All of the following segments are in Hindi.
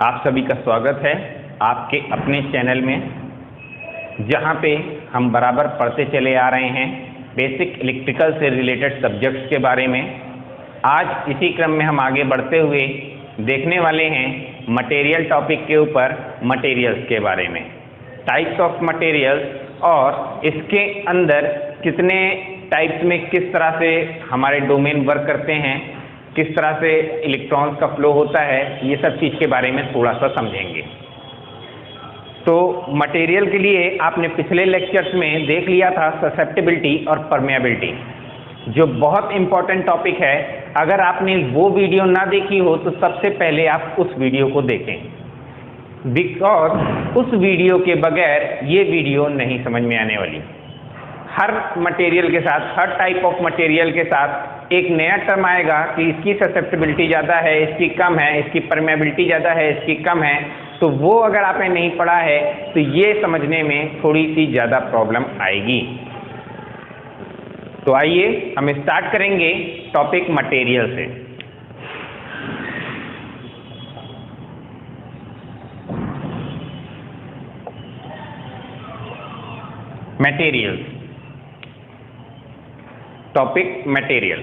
आप सभी का स्वागत है आपके अपने चैनल में, जहां पे हम बराबर पढ़ते चले आ रहे हैं बेसिक इलेक्ट्रिकल से रिलेटेड सब्जेक्ट्स के बारे में। आज इसी क्रम में हम आगे बढ़ते हुए देखने वाले हैं मटेरियल टॉपिक के ऊपर, मटेरियल्स के बारे में, टाइप्स ऑफ मटेरियल्स और इसके अंदर कितने टाइप्स में किस तरह से हमारे डोमेन वर्क करते हैं, किस तरह से इलेक्ट्रॉन्स का फ्लो होता है, ये सब चीज़ के बारे में थोड़ा सा समझेंगे। तो मटेरियल के लिए आपने पिछले लेक्चर्स में देख लिया था ससेप्टिबिलिटी और परमेबिलिटी, जो बहुत इम्पॉर्टेंट टॉपिक है। अगर आपने वो वीडियो ना देखी हो तो सबसे पहले आप उस वीडियो को देखें, बिकॉज उस वीडियो के बगैर ये वीडियो नहीं समझ में आने वाली। हर मटेरियल के साथ, हर टाइप ऑफ मटेरियल के साथ एक नया टर्म आएगा कि इसकी ससेप्टिबिलिटी ज़्यादा है, इसकी कम है, इसकी परमेबिलिटी ज़्यादा है, इसकी कम है। तो वो अगर आपने नहीं पढ़ा है तो ये समझने में थोड़ी सी ज़्यादा प्रॉब्लम आएगी। तो आइए हम स्टार्ट करेंगे टॉपिक मटेरियल से। Materials, topic material.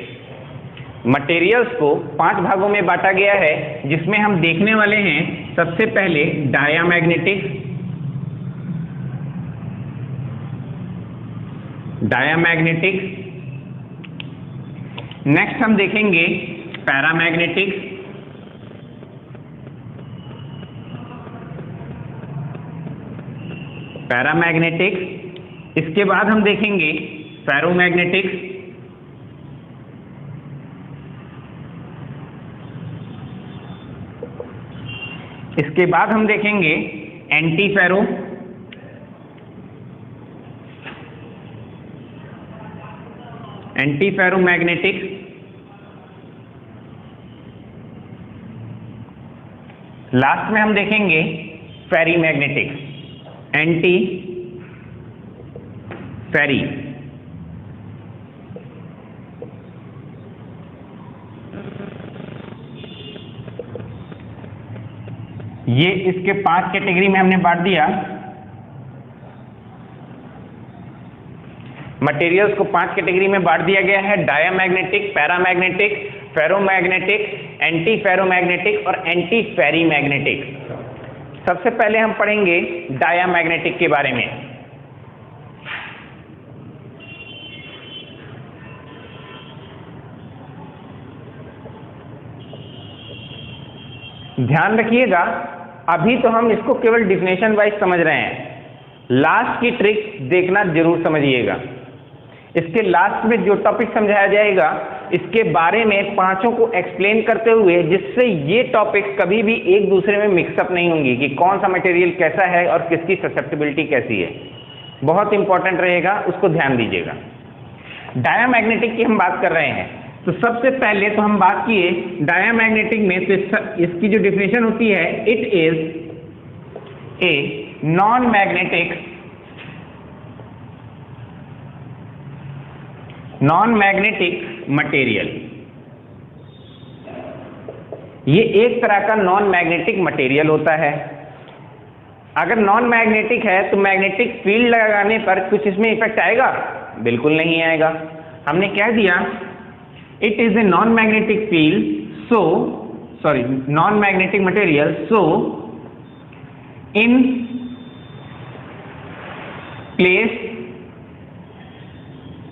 मटेरियल्स को 5 भागों में बांटा गया है, जिसमें हम देखने वाले हैं सबसे पहले डायामैग्नेटिक, नेक्स्ट हम देखेंगे पैरामैग्नेटिक, इसके बाद हम देखेंगे फेरोमैग्नेटिक, इसके बाद हम देखेंगे एंटीफेरो, एंटीफेरोमैग्नेटिक, लास्ट में हम देखेंगे फेरीमैग्नेटिक, एंटी फेरी। ये इसके 5 कैटेगरी में हमने बांट दिया। मटेरियल्स को 5 कैटेगरी में बांट दिया गया है, diamagnetic, paramagnetic, ferromagnetic, anti ferromagnetic और एंटी फेरीमैग्नेटिक। सबसे पहले हम पढ़ेंगे डायामैग्नेटिक के बारे में। ध्यान रखिएगा, अभी तो हम इसको केवल डिफिनेशन वाइज समझ रहे हैं, लास्ट की ट्रिक देखना जरूर समझिएगा। इसके लास्ट में जो टॉपिक समझाया जाएगा, इसके बारे में पांचों को एक्सप्लेन करते हुए, जिससे ये टॉपिक कभी भी एक दूसरे में मिक्सअप नहीं होंगी कि कौन सा मटेरियल कैसा है और किसकी ससेप्टिबिलिटी कैसी है। बहुत इंपॉर्टेंट रहेगा, उसको ध्यान दीजिएगा। डायामैग्नेटिक की हम बात कर रहे हैं, तो सबसे पहले तो हम बात किए डायामैग्नेटिक में, तो इसकी जो डिफिनेशन होती है, it is a non magnetic material. ये एक तरह का नॉन मैग्नेटिक मटेरियल होता है। अगर नॉन मैग्नेटिक है तो मैग्नेटिक फील्ड लगाने पर कुछ इसमें इफेक्ट आएगा? बिल्कुल नहीं आएगा। हमने कह दिया it is a non-magnetic field, non-magnetic material, so in place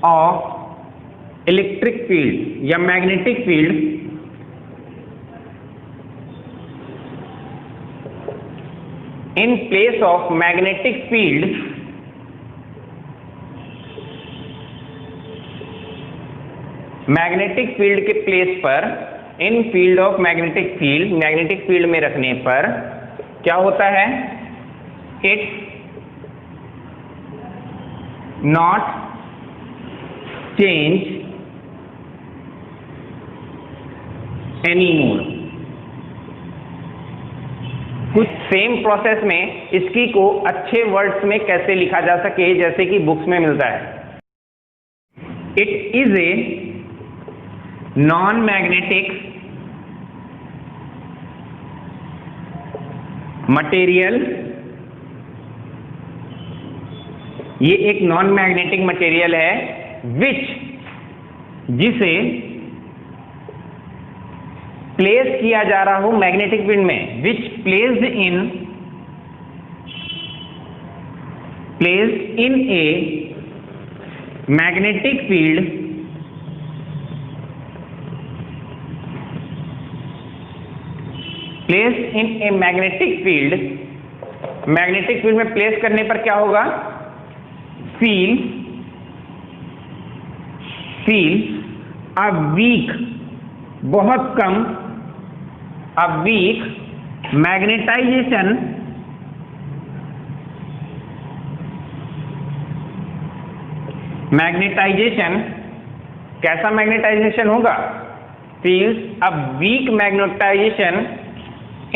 of electric field या magnetic field, in place of magnetic field, magnetic field के प्लेस पर, in field of magnetic field, magnetic field में रखने पर क्या होता है? It not change any more. कुछ सेम प्रोसेस में इसकी को अच्छे वर्ड्स में कैसे लिखा जा सके, जैसे कि बुक्स में मिलता है। It is a non-magnetic material, ये एक नॉन मैग्नेटिक मटेरियल है जिसे प्लेस किया जा रहा हो मैग्नेटिक फील्ड में, which placed in a magnetic field magnetic field में प्लेस करने पर क्या होगा, फील अ वीक, बहुत कम, अ वीक मैग्नेटाइजेशन कैसा मैग्नेटाइजेशन होगा, feels a weak magnetization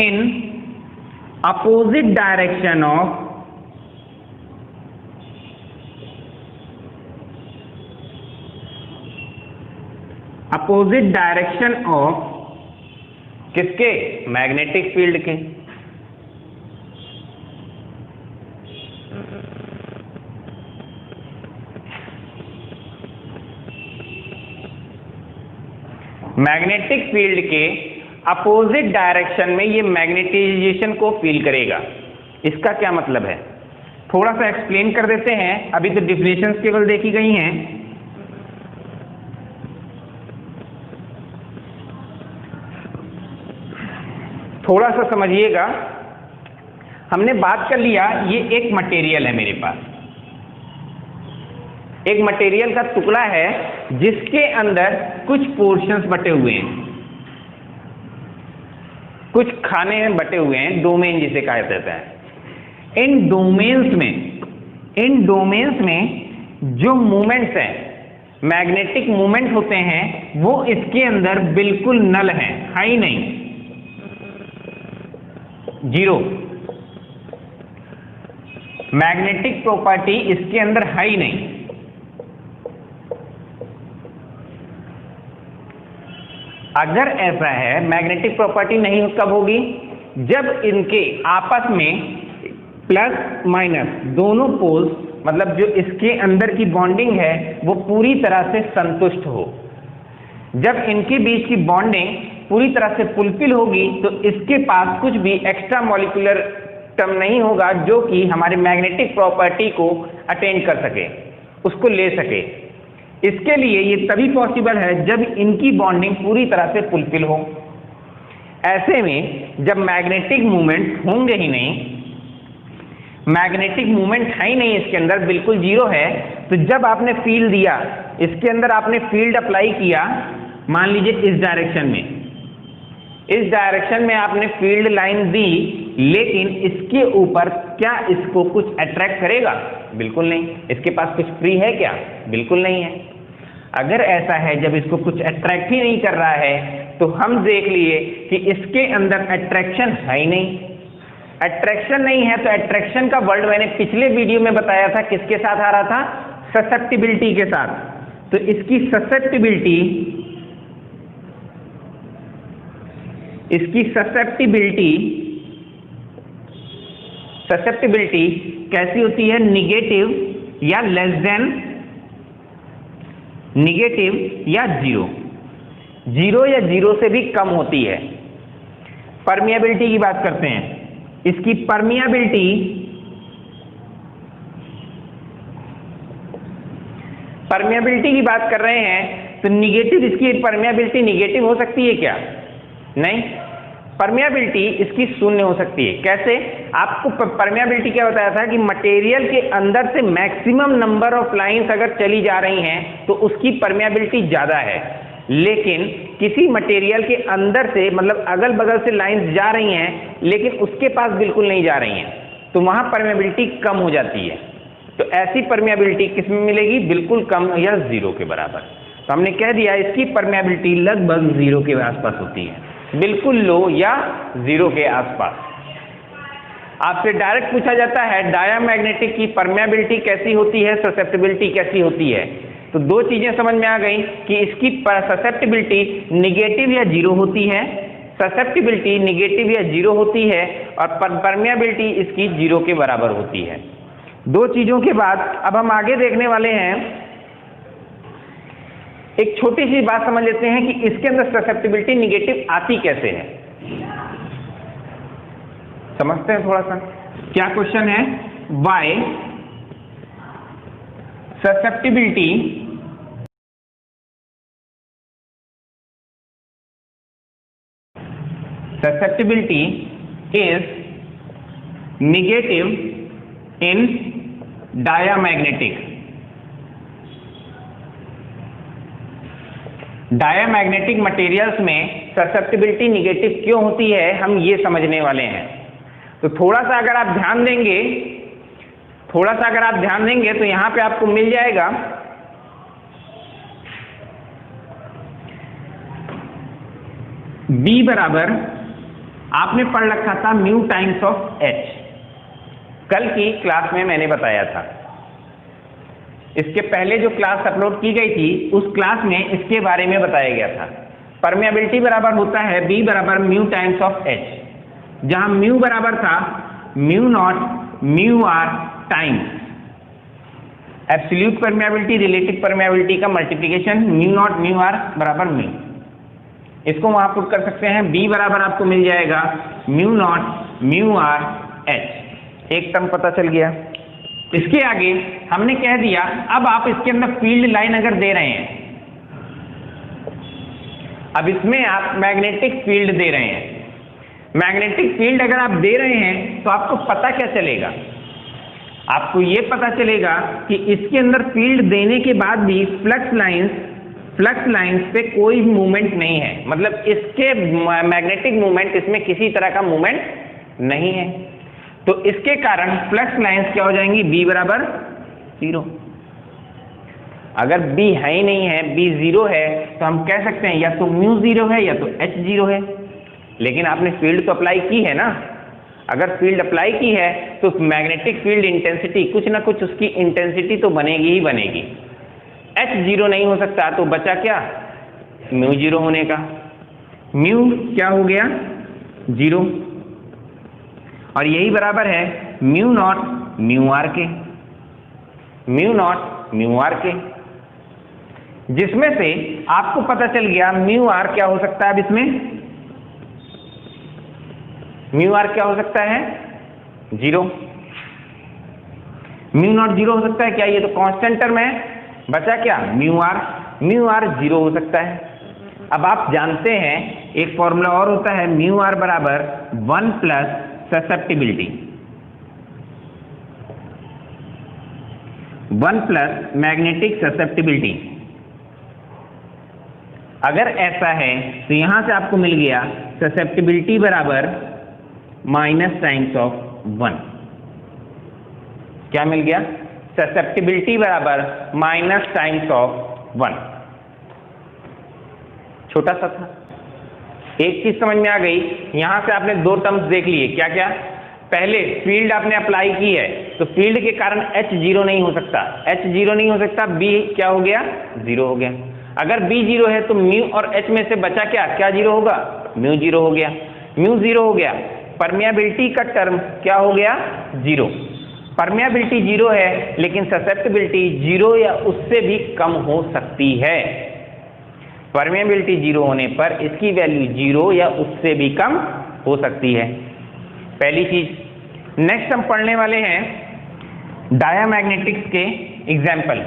in opposite direction of किसके, मैग्नेटिक फील्ड के। मैग्नेटिक फील्ड के अपोजिट डायरेक्शन में ये मैग्नेटाइजेशन को फील करेगा। इसका क्या मतलब है, थोड़ा सा एक्सप्लेन कर देते हैं। अभी तो डिफिनेशंस केवल देखी गई हैं। थोड़ा सा समझिएगा। हमने बात कर लिया, ये एक मटेरियल है मेरे पास, एक मटेरियल का टुकड़ा है जिसके अंदर कुछ पोर्शंस बटे हुए हैं, कुछ खाने में बटे हुए हैं, डोमेन जिसे कहा जाता है। इन डोमेन्स में जो मूवमेंट्स हैं, मैग्नेटिक मूवमेंट होते हैं, वो इसके अंदर बिल्कुल नल हैं, हाई नहीं, जीरो। मैग्नेटिक प्रॉपर्टी इसके अंदर हाई नहीं। अगर ऐसा है, मैग्नेटिक प्रॉपर्टी नहीं कब होगी, जब इनके आपस में प्लस माइनस दोनों पोल्स, मतलब जो इसके अंदर की बॉन्डिंग है वो पूरी तरह से संतुष्ट हो। जब इनके बीच की बॉन्डिंग पूरी तरह से फुलफिल होगी तो इसके पास कुछ भी एक्स्ट्रा मॉलिक्यूलर टर्म नहीं होगा जो कि हमारे मैग्नेटिक प्रॉपर्टी को अटेंड कर सके, उसको ले सके। इसके लिए ये तभी पॉसिबल है जब इनकी बॉन्डिंग पूरी तरह से फुलफिल हो। ऐसे में जब मैग्नेटिक मूवमेंट होंगे ही नहीं, मैग्नेटिक मूवमेंट है ही नहीं, इसके अंदर बिल्कुल जीरो है, तो जब आपने फील्ड दिया, इसके अंदर आपने फील्ड अप्लाई किया, मान लीजिए इस डायरेक्शन में, इस डायरेक्शन में आपने फील्ड लाइन दी, लेकिन इसके ऊपर क्या इसको कुछ अट्रैक्ट करेगा? बिल्कुल नहीं। इसके पास कुछ फ्री है क्या? बिल्कुल नहीं है। अगर ऐसा है, जब इसको कुछ अट्रैक्ट ही नहीं कर रहा है, तो हम देख लिए कि इसके अंदर अट्रैक्शन है ही नहीं। अट्रैक्शन नहीं है तो अट्रैक्शन का वर्ड मैंने पिछले वीडियो में बताया था, किसके साथ आ रहा था? ससेप्टिबिलिटी के साथ। तो इसकी ससेप्टिबिलिटी कैसी होती है? निगेटिव या लेस देन निगेटिव या जीरो, जीरो या जीरो से भी कम होती है। परमिएबिलिटी की बात करते हैं, इसकी परमिएबिलिटी की बात कर रहे हैं तो निगेटिव, इसकी परमिएबिलिटी निगेटिव हो सकती है क्या? नहीं, परमिएबिलिटी इसकी शून्य हो सकती है। कैसे? आपको परमिएबिलिटी क्या बताया था कि मटेरियल के अंदर से मैक्सिमम नंबर ऑफ लाइंस अगर चली जा रही हैं तो उसकी परमिएबिलिटी ज्यादा है, लेकिन किसी मटेरियल के अंदर से, मतलब अगल बगल से लाइंस जा रही हैं लेकिन उसके पास बिल्कुल नहीं जा रही हैं, तो वहां परमिएबिलिटी कम हो जाती है। तो ऐसी परमिएबिलिटी किसमें मिलेगी? बिल्कुल कम या जीरो के बराबर। तो हमने कह दिया इसकी परमिएबिलिटी लगभग जीरो के आसपास होती है, बिल्कुल लो या जीरो के आसपास। आपसे डायरेक्ट पूछा जाता है डायामैग्नेटिक की परमिएबिलिटी कैसी होती है, ससेप्टिबिलिटी कैसी होती है, तो दो चीजें समझ में आ गई कि इसकी ससेप्टिबिलिटी निगेटिव या जीरो होती है, ससेप्टिबिलिटी निगेटिव या जीरो होती है और परमेबिलिटी इसकी जीरो के बराबर होती है। दो चीजों के बाद अब हम आगे देखने वाले हैं, एक छोटी सी बात समझ लेते हैं कि इसके अंदर ससेप्टिबिलिटी निगेटिव आती कैसे है। समझते हैं थोड़ा सा। क्या क्वेश्चन है? Why susceptibility is negative in diamagnetic materials में ससेप्टिबिलिटी निगेटिव क्यों होती है, हम ये समझने वाले हैं। तो थोड़ा सा अगर आप ध्यान देंगे तो यहां पे आपको मिल जाएगा B बराबर, आपने पढ़ रखा था म्यू टाइम्स ऑफ H, कल की क्लास में मैंने बताया था। इसके पहले जो क्लास अपलोड की गई थी उस क्लास में इसके बारे में बताया गया था। परमेबिलिटी बराबर होता है B बराबर म्यू टाइम्स ऑफ H, जहां म्यू बराबर था mu naught mu R times absolute permeability relative permeability का multiplication mu naught mu R बराबर म्यू। इसको वहां पुट कर सकते हैं। B बराबर आपको मिल जाएगा mu naught mu r H, एक टर्म पता चल गया। इसके आगे हमने कह दिया, अब आप इसके अंदर फील्ड लाइन अगर दे रहे हैं, अब इसमें आप मैग्नेटिक फील्ड दे रहे हैं। मैग्नेटिक फील्ड अगर आप दे रहे हैं तो आपको पता क्या चलेगा? आपको यह पता चलेगा कि इसके अंदर फील्ड देने के बाद भी फ्लक्स लाइंस पे कोई मूवमेंट नहीं है, मतलब इसके मैग्नेटिक मूवमेंट, इसमें किसी तरह का मूवमेंट नहीं है। तो इसके कारण फ्लक्स लाइंस क्या हो जाएंगी? B बराबर 0। अगर B है ही नहीं है, B 0 है, तो हम कह सकते हैं या तो म्यू 0 है या तो H 0 है। लेकिन आपने फील्ड तो अप्लाई की है ना। अगर फील्ड अप्लाई की है तो मैग्नेटिक फील्ड इंटेंसिटी, कुछ ना कुछ उसकी इंटेंसिटी तो बनेगी ही बनेगी। H 0 नहीं हो सकता, तो बचा क्या? म्यू 0 होने का। म्यू क्या हो गया? 0, और यही बराबर है म्यू नॉट म्यू आर के, म्यू नॉट म्यू आर के, जिसमें से आपको पता चल गया म्यू आर क्या हो सकता है। अब इसमें म्यू आर क्या हो सकता है? 0। म्यू नॉट 0 हो सकता है क्या? ये तो कांस्टेंट टर्म है। बचा क्या? म्यू आर 0 हो सकता है। अब आप जानते हैं एक फॉर्मूला और होता है, म्यू आर बराबर 1 plus susceptibility, 1 plus magnetic susceptibility. अगर ऐसा है तो यहां से आपको मिल गया ससेप्टिबिलिटी बराबर माइनस टाइम्स ऑफ 1। क्या मिल गया? ससेप्टिबिलिटी बराबर माइनस टाइम्स ऑफ 1। छोटा सा था। एक चीज समझ में आ गई, यहां से आपने दो टर्म्स देख लिए। क्या क्या? पहले फील्ड आपने अप्लाई की है तो फील्ड के कारण H 0 नहीं हो सकता, H 0 नहीं हो सकता, B क्या हो गया? 0 हो गया। अगर B 0 है तो म्यू और H में से बचा क्या? क्या 0 होगा? म्यू 0 हो गया। म्यू 0 हो गया, परमेबिलिटी का टर्म क्या हो गया? 0। परमेबिलिटी 0 है लेकिन ससेप्टिबिलिटी 0 या उससे भी कम हो सकती है। परमेबिलिटी 0 होने पर इसकी वैल्यू 0 या उससे भी कम हो सकती है। पहली चीज। नेक्स्ट हम पढ़ने वाले हैं डायामैग्नेटिक्स के एग्जाम्पल।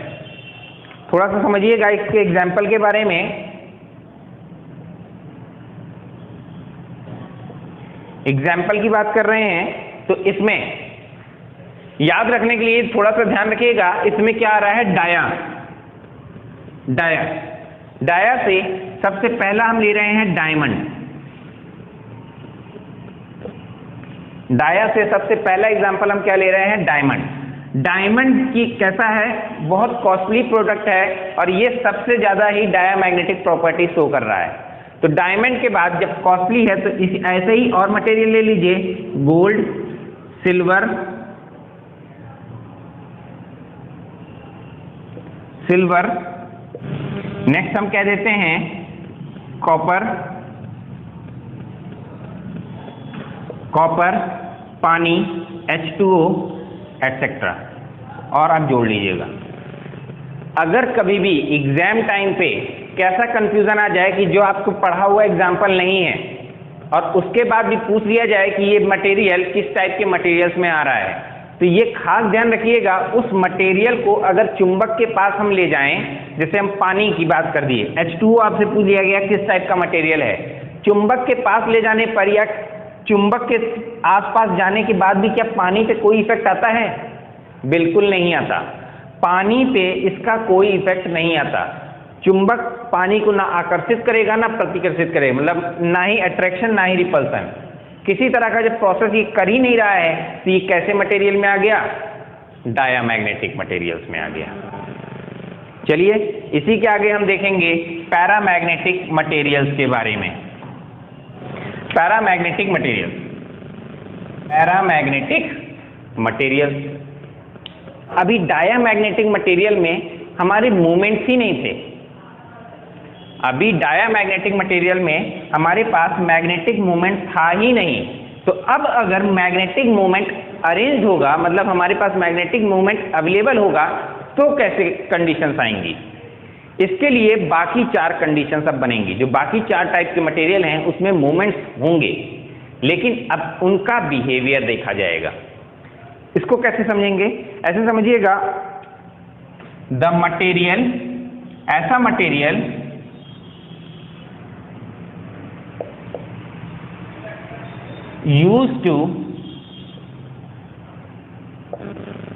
थोड़ा सा समझिएगा इसके एग्जाम्पल के बारे में। एग्जाम्पल की बात कर रहे हैं तो इसमें याद रखने के लिए थोड़ा सा ध्यान रखिएगा, इसमें क्या आ रहा है? डाया से सबसे पहला हम ले रहे हैं डायमंड। डाया से सबसे पहला एग्जांपल हम क्या ले रहे हैं? डायमंड। डायमंड की कैसा है? बहुत कॉस्टली प्रोडक्ट है और ये सबसे ज्यादा ही डायामैग्नेटिक प्रॉपर्टी शो कर रहा है। तो डायमंड के बाद जब कॉस्टली है तो ऐसे ही और मटेरियल ले लीजिए, गोल्ड, सिल्वर, नेक्स्ट हम कह देते हैं कॉपर, कॉपर, पानी, H2O एटसेट्रा, और आप जोड़ लीजिएगा। अगर कभी भी एग्जाम टाइम पे कैसा कंफ्यूजन आ जाए कि जो आपको पढ़ा हुआ एग्जाम्पल नहीं है और उसके बाद भी पूछ लिया जाए कि ये मटेरियल किस टाइप के मटेरियल्स में आ रहा है, तो ये खास ध्यान रखिएगा, उस मटेरियल को अगर चुंबक के पास हम ले जाएं, जैसे हम पानी की बात कर दिए, H2O आपसे पूछ लिया गया किस टाइप का मटेरियल है, चुंबक के पास ले जाने पर या चुंबक के आसपास जाने के बाद भी क्या पानी पे कोई इफेक्ट आता है? बिल्कुल नहीं आता। पानी पे इसका कोई इफेक्ट नहीं आता। चुंबक पानी को ना आकर्षित करेगा ना प्रतिकर्षित करेगा, मतलब ना ही अट्रैक्शन ना ही रिपल्सन, किसी तरह का जब प्रोसेस ये कर ही नहीं रहा है, तो ये कैसे मटेरियल में आ गया? डायामैग्नेटिक मटेरियल्स में आ गया। चलिए इसी के आगे हम देखेंगे पैरामैग्नेटिक मटेरियल्स के बारे में। पैरामैग्नेटिक मटेरियल्स, पैरामैग्नेटिक मटेरियल्स, अभी डायामैग्नेटिक मटेरियल में हमारे मूवमेंट्स ही नहीं थे। अभी डायामैग्नेटिक मटेरियल में हमारे पास मैग्नेटिक मूवमेंट था ही नहीं। तो अब अगर मैग्नेटिक मूवमेंट अरेंज होगा, मतलब हमारे पास मैग्नेटिक मूवमेंट अवेलेबल होगा, तो कैसे कंडीशंस आएंगी? इसके लिए बाकी 4 कंडीशंस अब बनेंगी। जो बाकी 4 टाइप के मटेरियल हैं उसमें मूवमेंट्स होंगे, लेकिन अब उनका बिहेवियर देखा जाएगा। इसको कैसे समझेंगे? ऐसे समझिएगा, द मटेरियल, ऐसा material used to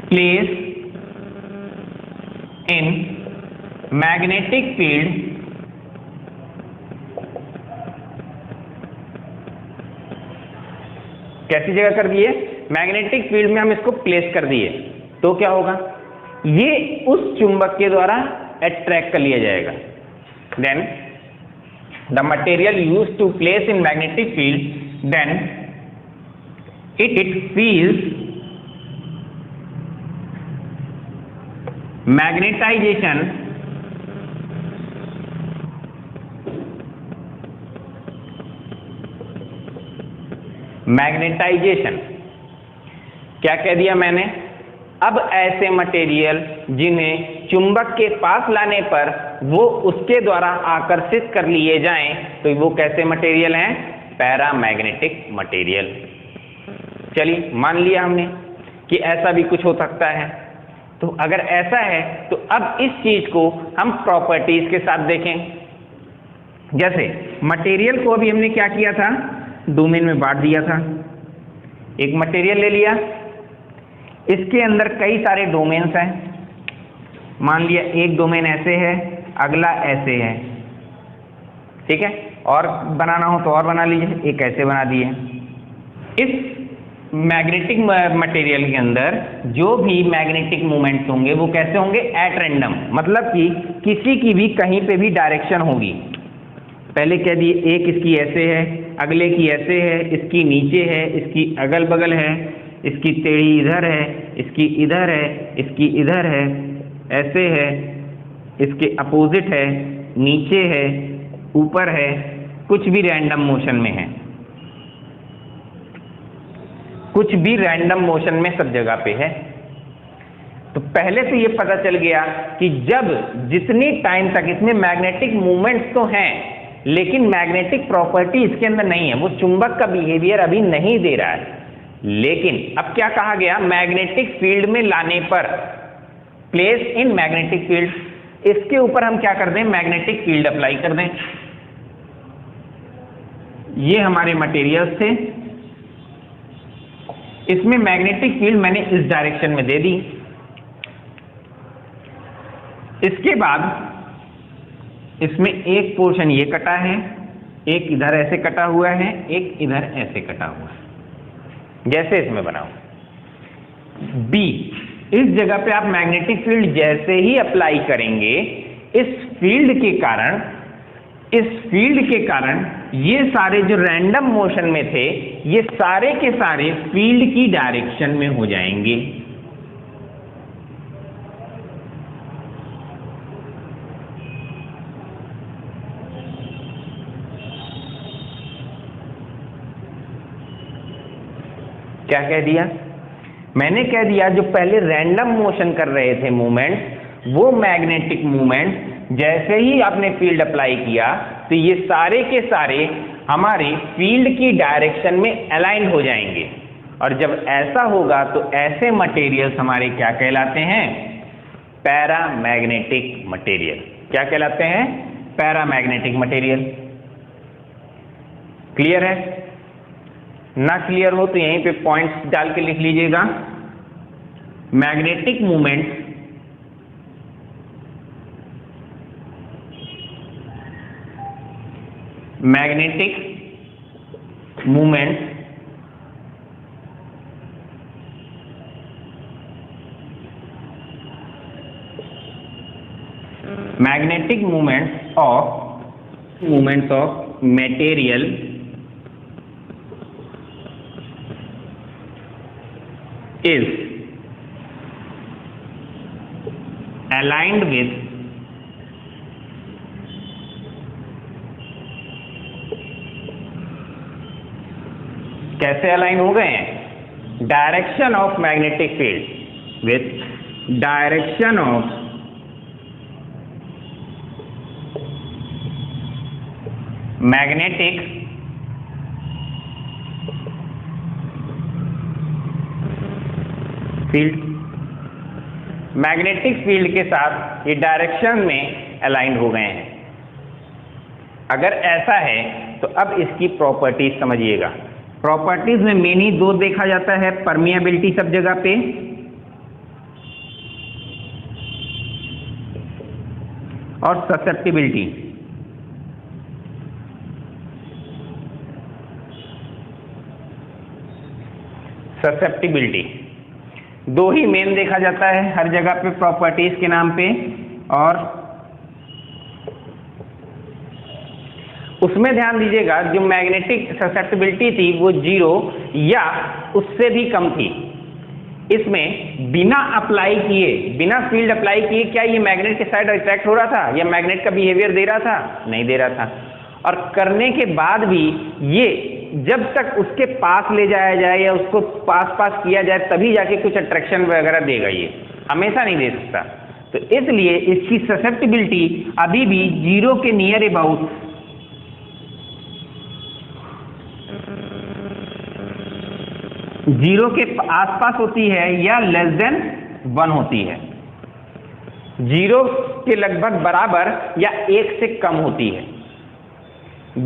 place in magnetic field कैसी जगह कर दिए? मैग्नेटिक फील्ड में हम इसको प्लेस कर दिए, तो क्या होगा? ये उस चुंबक के द्वारा अट्रैक्ट कर लिया जाएगा। Then the material used to place in magnetic field, then it feels magnetization क्या कह दिया मैंने? अब ऐसे मटेरियल जिन्हें चुंबक के पास लाने पर वो उसके द्वारा आकर्षित कर लिए जाएं, तो वो कैसे मटेरियल हैं? Paramagnetic material. चलिए मान लिया हमने कि ऐसा भी कुछ हो सकता है। तो अगर ऐसा है तो अब इस चीज को हम प्रॉपर्टीज के साथ देखें। जैसे मटेरियल को अभी हमने क्या किया था? डोमेन में बांट दिया था। एक मटेरियल ले लिया, इसके अंदर कई सारे डोमेन्स हैं। मान लिया एक डोमेन ऐसे है, अगला ऐसे है, ठीक है? और बनाना हो तो और बना लीजिए, एक ऐसे बना दिए। इस मैग्नेटिक मटेरियल के अंदर जो भी मैग्नेटिक मूवमेंट्स होंगे वो कैसे होंगे? एट रैंडम, मतलब कि किसी की भी कहीं पे भी डायरेक्शन होगी। पहले कह दिए, एक इसकी ऐसे है, अगले की ऐसे है, इसकी नीचे है, इसकी अगल बगल है, इसकी टेढ़ी इधर है, इसकी इधर है, इसकी इधर है, ऐसे है, इसके अपोजिट है, नीचे है, ऊपर है, कुछ भी रैंडम मोशन में है, कुछ भी रैंडम मोशन में सब जगह पे है। तो पहले से ये पता चल गया कि जब जितनी टाइम तक इसमें मैग्नेटिक मूवमेंट्स तो हैं, लेकिन मैग्नेटिक प्रॉपर्टी इसके अंदर नहीं है, वो चुंबक का बिहेवियर अभी नहीं दे रहा है। लेकिन अब क्या कहा गया? मैग्नेटिक फील्ड में लाने पर, प्लेस इन मैग्नेटिक फील्ड, इसके ऊपर हम क्या कर दें? मैग्नेटिक फील्ड अप्लाई कर दें। ये हमारे मटेरियल्स थे, इसमें मैग्नेटिक फील्ड मैंने इस डायरेक्शन में दे दी। इसके बाद इसमें एक पोर्शन ये कटा है, एक इधर ऐसे कटा हुआ है, एक इधर ऐसे कटा हुआ है, जैसे इसमें बनाओ। बी, इस जगह पे आप मैग्नेटिक फील्ड जैसे ही अप्लाई करेंगे, इस फील्ड के कारण ये सारे जो रैंडम मोशन में थे, ये सारे के सारे फील्ड की डायरेक्शन में हो जाएंगे। क्या कह दिया? मैंने कह दिया जो पहले रैंडम मोशन कर रहे थे मूवमेंट, वो मैग्नेटिक मूवमेंट जैसे ही आपने फील्ड अप्लाई किया तो ये सारे के सारे हमारे फील्ड की डायरेक्शन में अलाइन हो जाएंगे। और जब ऐसा होगा तो ऐसे मटेरियल्स हमारे क्या कहलाते हैं? Paramagnetic material. क्या कहलाते हैं? Paramagnetic material. क्लियर है? ना क्लियर हो तो यहीं पे पॉइंट्स डाल के लिख लीजिएगा। Magnetic movement magnetic movements of material is aligned with कैसे अलाइन हो गए हैं? Direction of magnetic field with direction of magnetic field. Magnetic field के साथ ये डायरेक्शन में अलाइन हो गए हैं। अगर ऐसा है तो अब इसकी प्रॉपर्टीज समझिएगा। प्रॉपर्टीज में मेन ही दो देखा जाता है, परमिएबिलिटी सब जगह पे और ससेप्टिबिलिटी। ससेप्टिबिलिटी दो ही मेन देखा जाता है हर जगह पे प्रॉपर्टीज के नाम पे, और उसमें ध्यान दीजिएगा जो मैग्नेटिक ससेप्टिबिलिटी थी वो 0 या उससे भी कम थी। इसमें बिना अप्लाई किए, बिना फील्ड अप्लाई किए क्या ये मैग्नेट के साइड अट्रैक्ट हो रहा था या मैग्नेट का बिहेवियर दे रहा था? नहीं दे रहा था। और करने के बाद भी ये जब तक उसके पास ले जाया जाए या उसको पास किया जाए तभी जाके कुछ अट्रैक्शन वगैरह देगा, ये हमेशा नहीं दे सकता। तो इसलिए इसकी ससेप्टिबिलिटी अभी भी 0 के नियर अबाउट 0 के आसपास होती है या लेस देन 1 होती है। 0 के लगभग बराबर या 1 से कम होती है।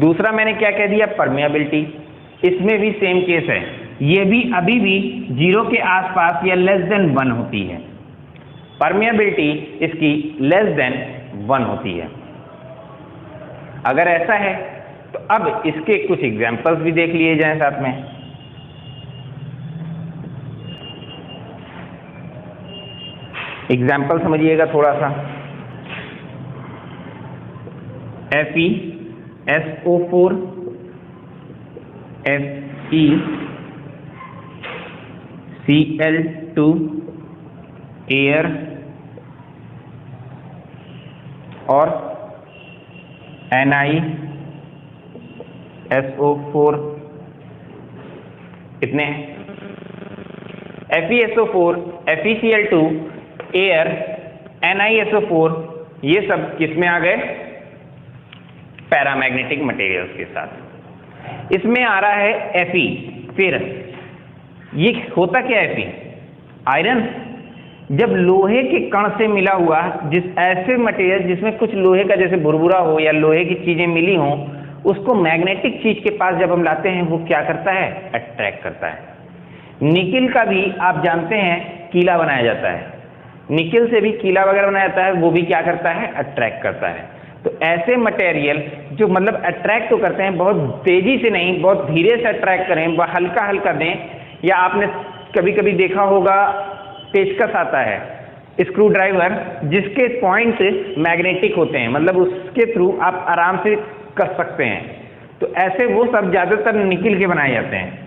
दूसरा मैंने क्या कह दिया? परमिएबिलिटी। इसमें भी सेम केस है, ये भी अभी भी 0 के आसपास या लेस देन 1 होती है। परमिएबिलिटी इसकी लेस देन 1 होती है। अगर ऐसा है तो अब इसके कुछ एग्जांपल्स भी देख लिए जाएं साथ में। एग्जाम्पल समझिएगा थोड़ा सा। FeSO4, FeCl2 एयर और NiSO4 कितने हैं? FeSO4, FeCl2 एयर, NiSO4 ये सब किसमें आ गए? पैरामैग्नेटिक मटेरियल्स के साथ। इसमें आ रहा है Fe, फेरस। ये होता क्या है Fe? आयरन। जब लोहे के कण से मिला हुआ ऐसे मटेरियल जिसमें कुछ लोहे का जैसे भुरभुरा हो या लोहे की चीजें मिली हों, उसको मैग्नेटिक चीज के पास जब हम लाते हैं वो क्या करता है? अट्रैक्ट करता है। निकिल का भी आप जानते हैं कीला बनाया जाता है, निकिल से भी कीला वगैरह बनाया जाता है, वो भी क्या करता है? अट्रैक्ट करता है। तो ऐसे मटेरियल जो मतलब अट्रैक्ट तो करते हैं, बहुत तेजी से नहीं, बहुत धीरे से अट्रैक्ट करें, हल्का हल्का दें। या आपने कभी कभी देखा होगा पेचकस आता है, स्क्रू ड्राइवर, जिसके पॉइंट मैग्नेटिक होते हैं, मतलब उसके थ्रू आप आराम से कर सकते हैं। तो ऐसे वो सब ज़्यादातर निकिल के बनाए जाते हैं।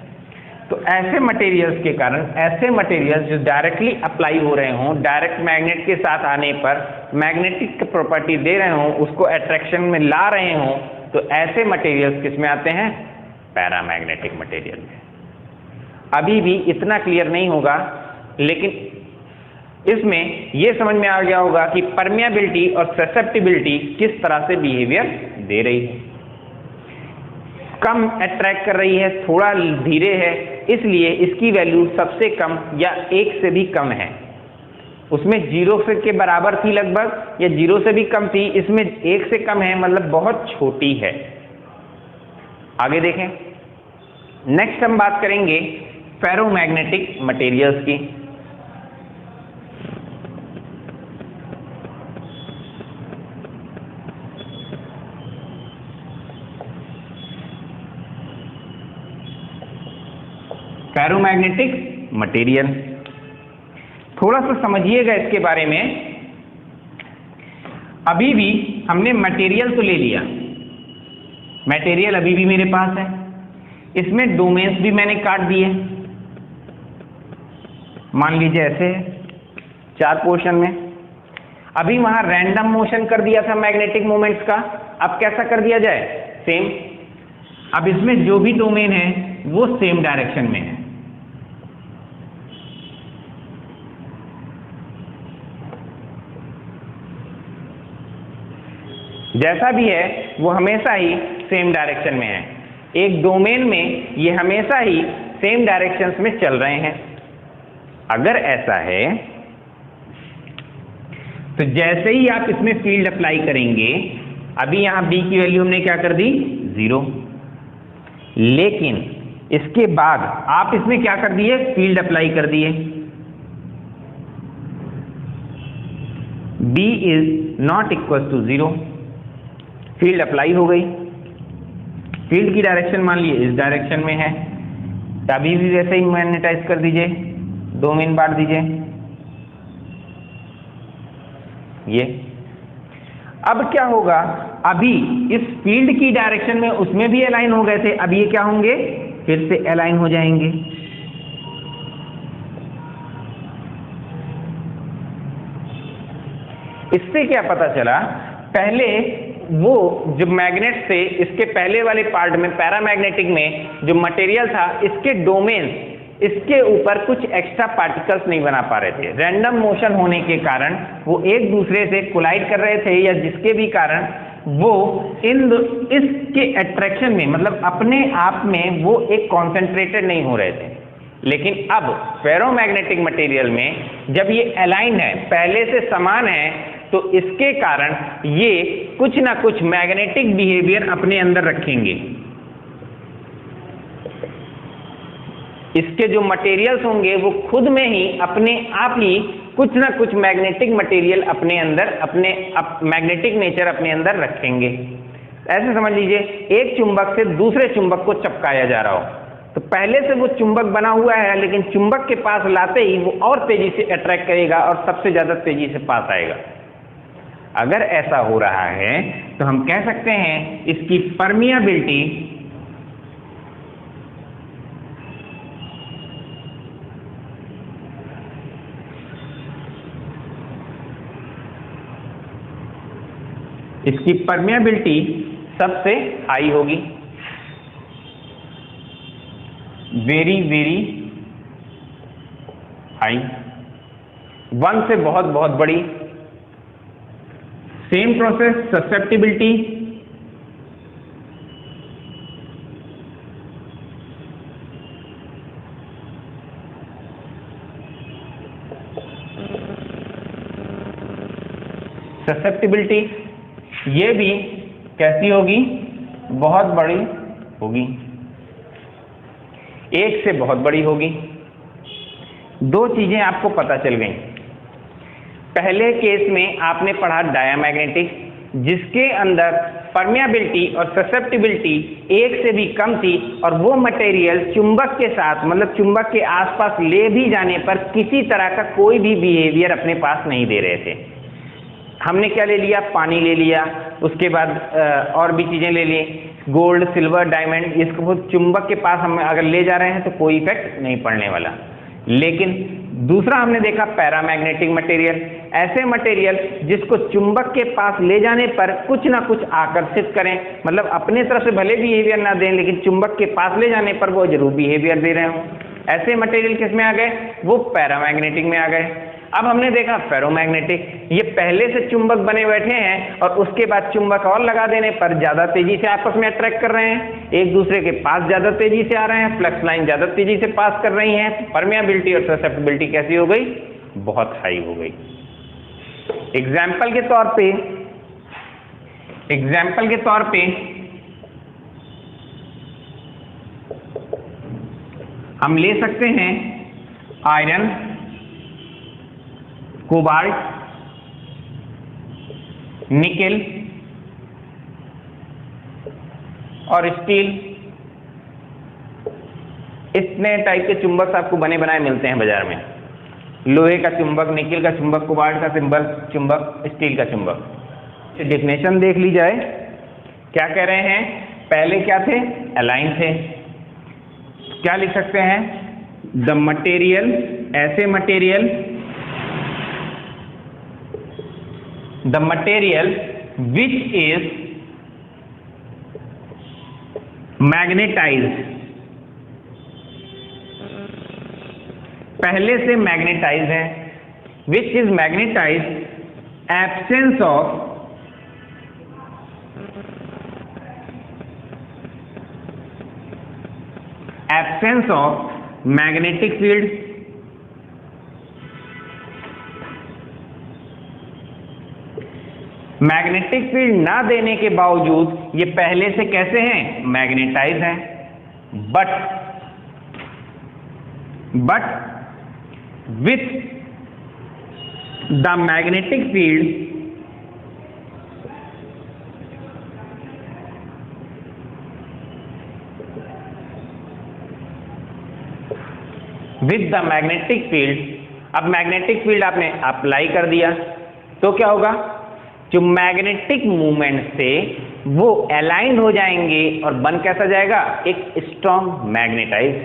तो ऐसे मटेरियल्स के कारण, ऐसे मटेरियल्स जो डायरेक्टली अप्लाई हो रहे हों, डायरेक्ट मैग्नेट के साथ आने पर मैग्नेटिक प्रॉपर्टी दे रहे हों, उसको अट्रैक्शन में ला रहे हों, तो ऐसे मटेरियल्स किस में आते हैं? पैरामैग्नेटिक मटेरियल में। अभी भी इतना क्लियर नहीं होगा, लेकिन इसमें यह समझ में आ गया होगा कि परमियाबिलिटी और ससेप्टिबिलिटी किस तरह से बिहेवियर दे रही है। कम अट्रैक्ट कर रही है, थोड़ा धीरे है, इसलिए इसकी वैल्यू सबसे कम या 1 से भी कम है। उसमें 0 से के बराबर थी लगभग, या 0 से भी कम थी, इसमें 1 से कम है, मतलब बहुत छोटी है। आगे देखें, नेक्स्ट हम बात करेंगे फेरोमैग्नेटिक मटेरियल्स की। फेरोमैग्नेटिक मटेरियल थोड़ा सा समझिएगा इसके बारे में। अभी भी हमने मटेरियल तो ले लिया, मटेरियल अभी भी मेरे पास है, इसमें डोमेन्स भी मैंने काट दिए। मान लीजिए ऐसे 4 पोर्शन में। अभी वहां रैंडम मोशन कर दिया था मैग्नेटिक मोमेंट्स का, अब कैसा कर दिया जाए, सेम। अब इसमें जो भी डोमेन है वो सेम डायरेक्शन में है। जैसा भी है वो हमेशा ही सेम डायरेक्शन में है। एक डोमेन में ये हमेशा ही सेम डायरेक्शंस में चल रहे हैं। अगर ऐसा है तो जैसे ही आप इसमें फील्ड अप्लाई करेंगे, अभी यहां B की वैल्यू हमने क्या कर दी, 0, लेकिन इसके बाद आप इसमें क्या कर दिए, फील्ड अप्लाई कर दिए। B is not equal to 0, field apply हो गई। फील्ड की डायरेक्शन मान लीजिए इस डायरेक्शन में है, अभी भी वैसे ही मैग्नेटाइज कर दीजिए, डोमेन बांट दीजिए ये। अब क्या होगा, अभी इस फील्ड की डायरेक्शन में उसमें भी अलाइन हो गए थे, अब ये क्या होंगे, फिर से अलाइन हो जाएंगे। इससे क्या पता चला, पहले वो जो मैग्नेट थे, इसके पहले वाले पार्ट में पैरामैग्नेटिक में जो मटेरियल था, इसके डोमेन इसके ऊपर कुछ एक्स्ट्रा पार्टिकल्स नहीं बना पा रहे थे। रैंडम मोशन होने के कारण वो एक दूसरे से कोलाइड कर रहे थे, या जिसके भी कारण वो इसके अट्रैक्शन में, मतलब अपने आप में वो एक कॉन्सेंट्रेटेड नहीं हो रहे थे। लेकिन अब फेरोमैग्नेटिक मटेरियल में जब ये अलाइन है, पहले से समान है, तो इसके कारण ये कुछ ना कुछ मैग्नेटिक बिहेवियर अपने अंदर रखेंगे। इसके जो मटेरियल्स होंगे वो खुद में ही अपने आप ही कुछ ना कुछ मैग्नेटिक मटेरियल अपने अंदर, मैग्नेटिक नेचर अपने अंदर रखेंगे। ऐसे समझ लीजिए, एक चुंबक से दूसरे चुंबक को चिपकाया जा रहा हो, तो पहले से वो चुंबक बना हुआ है, लेकिन चुंबक के पास लाते ही वो और तेजी से अट्रैक्ट करेगा और सबसे ज्यादा तेजी से पास आएगा। अगर ऐसा हो रहा है तो हम कह सकते हैं इसकी परमियाबिलिटी सबसे हाई होगी, वेरी वेरी हाई, 1 से बहुत बहुत बड़ी। सेम प्रोसेस ससेप्टिबिलिटी, ये भी कैसी होगी, बहुत बड़ी होगी, 1 से बहुत बड़ी होगी। 2 चीजें आपको पता चल गई। पहले केस में आपने पढ़ा डायामैग्नेटिक, जिसके अंदर परमियाबिलिटी और ससेप्टिबिलिटी 1 से भी कम थी, और वो मटेरियल चुंबक के साथ, मतलब चुंबक के आसपास ले भी जाने पर किसी तरह का कोई भी बिहेवियर अपने पास नहीं दे रहे थे। हमने क्या ले लिया, पानी ले लिया, उसके बाद और भी चीजें ले ली, गोल्ड, सिल्वर, डायमंड, इसको चुंबक के पास हम अगर ले जा रहे हैं तो कोई इफेक्ट नहीं पड़ने वाला। लेकिन दूसरा हमने देखा पैरामैग्नेटिक मटेरियल, ऐसे मटेरियल जिसको चुंबक के पास ले जाने पर कुछ ना कुछ आकर्षित करें, मतलब अपने तरफ से भले बिहेवियर ना दें, लेकिन चुंबक के पास ले जाने पर वो जरूर बिहेवियर दे रहे हों। ऐसे मटेरियल किस में आ गए, वो पैरामैग्नेटिक में आ गए। अब हमने देखा फेरोमैग्नेटिक, ये पहले से चुंबक बने बैठे हैं और उसके बाद चुंबक और लगा देने पर ज्यादा तेजी से आपस में अट्रैक्ट कर रहे हैं, एक दूसरे के पास ज्यादा तेजी से आ रहे हैं, फ्लक्स लाइन ज्यादा तेजी से पास कर रही हैं, परमेबिलिटी और ससेप्टिबिलिटी कैसी हो गई, बहुत हाई हो गई। एग्जाम्पल के तौर पे हम ले सकते हैं आयरन, कोबाल्ट, निकेल और स्टील। इतने टाइप के चुंबक आपको बने बनाए मिलते हैं बाजार में, लोहे का चुंबक, निकेल का चुंबक, कोबाल्ट का चुंबक, स्टील का चुंबक। डेफिनेशन देख ली जाए, क्या कह रहे हैं, पहले क्या थे, अलाइन थे। क्या लिख सकते हैं, द मटेरियल, ऐसे material, the material which is magnetised, पहले से मैग्नेटाइज है, which is magnetise absence of magnetic field, magnetic field ना देने के बावजूद ये पहले से कैसे हैं, मैग्नेटाइज हैं, but with the magnetic field अब मैग्नेटिक फील्ड आपने अप्लाई कर दिया तो क्या होगा, जो मैग्नेटिक मूवमेंट से वो अलाइन हो जाएंगे और बन कैसा जाएगा, एक strong magnetise.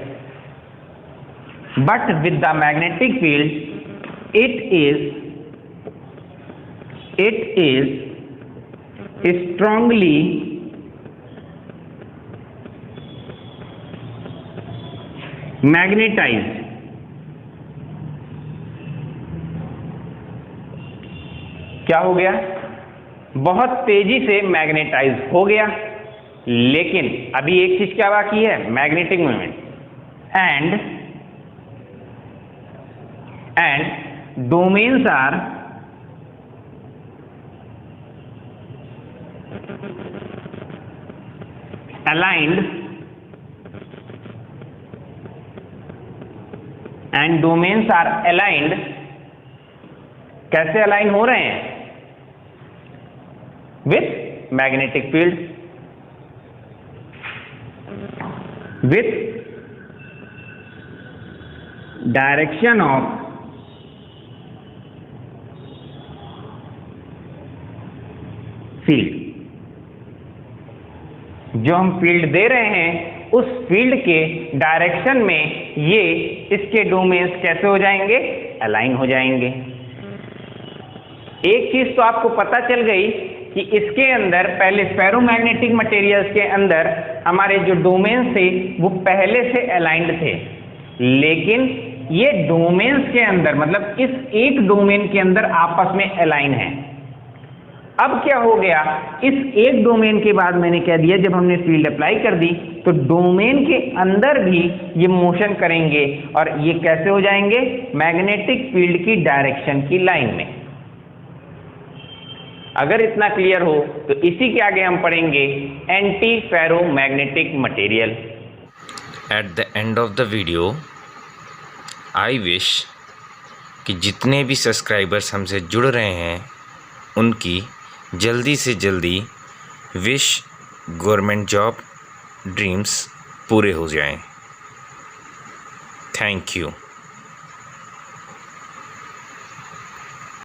But with the magnetic field, it is strongly magnetized. क्या हो गया, बहुत तेजी से मैग्नेटाइज हो गया। लेकिन अभी एक चीज क्या बाकी है, magnetic movement and domains are aligned कैसे अलाइन हो रहे हैं, with magnetic field, with direction of field. जो हम फील्ड दे रहे हैं उस फील्ड के डायरेक्शन में ये इसके डोमेन्स कैसे हो जाएंगे, अलाइन हो जाएंगे। एक चीज तो आपको पता चल गई कि इसके अंदर पहले फेरोमैग्नेटिक मटेरियल्स के अंदर हमारे जो डोमेन्स थे वो पहले से अलाइंड थे, लेकिन ये डोमेन्स के अंदर मतलब इस एक डोमेन के अंदर आपस में अलाइन है। अब क्या हो गया, इस एक डोमेन के बाद मैंने कह दिया जब हमने फील्ड अप्लाई कर दी तो डोमेन के अंदर भी ये मोशन करेंगे और ये कैसे हो जाएंगे, मैग्नेटिक फील्ड की डायरेक्शन की लाइन में। अगर इतना क्लियर हो तो इसी के आगे हम पढ़ेंगे anti ferromagnetic material. At the end of the video I wish कि जितने भी सब्सक्राइबर्स हमसे जुड़ रहे हैं उनकी जल्दी से जल्दी विश गवर्नमेंट जॉब ड्रीम्स पूरे हो जाएं। Thank you.